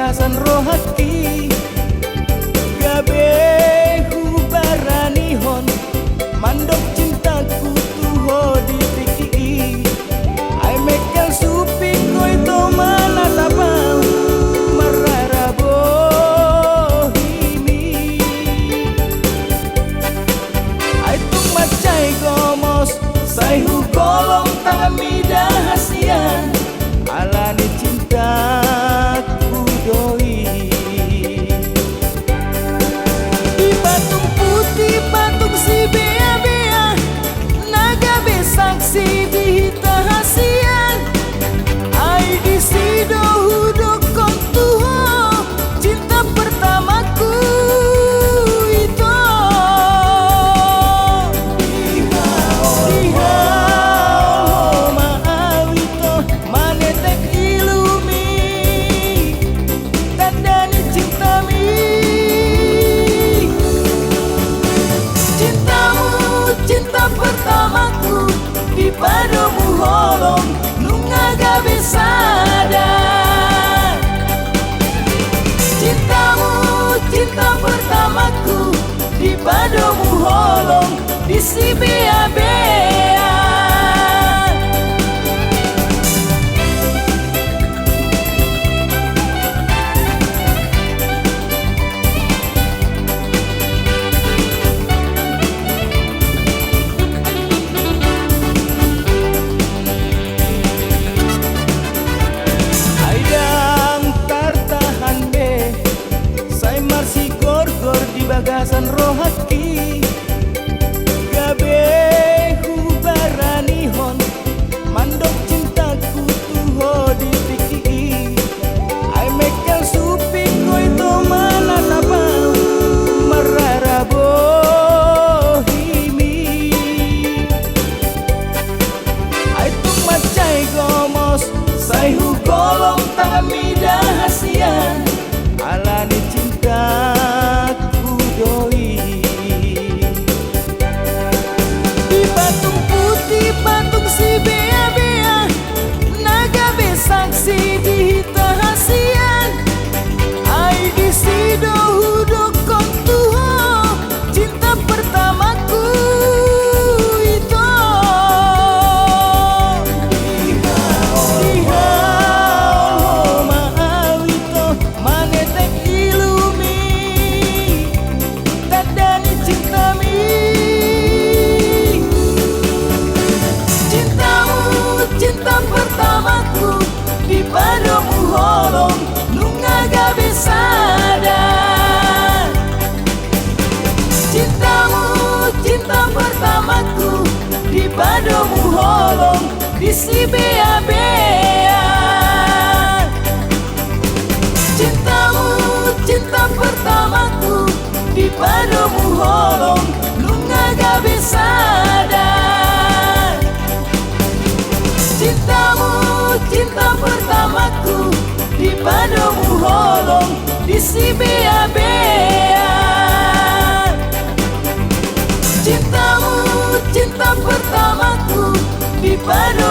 bagasan rohati gabe hubaranihon mandok cintaku tuho di piki ai mekel supi koi to mana tabau mararabo himi ai tung macai gomos sai hu kolong tami dahasian alani cintaku doi di patung putih patung si bea-bea naga besaksi di tahasian ai di sido hudok kontuho cinta pertamaku itu dihao maawito manetek ilumi tandani cintami cintamu cinta pertamaku di padamu holong nungaga besada cintamu cinta pertamaku di padamu holong di si bea-bea bagasan rohati gabe hubaranihon mandok cintaku tuho di piki ai mekel supi koi to mana tabau mararabo himi ai tung macai gomos sai hu kolong tami dahasian alani cintaku doi di patung putih patung si bea-bea naga besaksi di tahasian ai di sido hudok kontuho cinta pertamaku itu dihao maawito manetek ilumi tandani cintami cintamu cinta pertamaku di padamu holong nungaga besada cintamu cinta pertamaku di padamu holong di si bea-bea cintamu cinta pertamaku di padamu holong nungaga besada cintamu cinta pertamaku di padamu holong di si bea-bea cintamu cinta pertamaku di padamu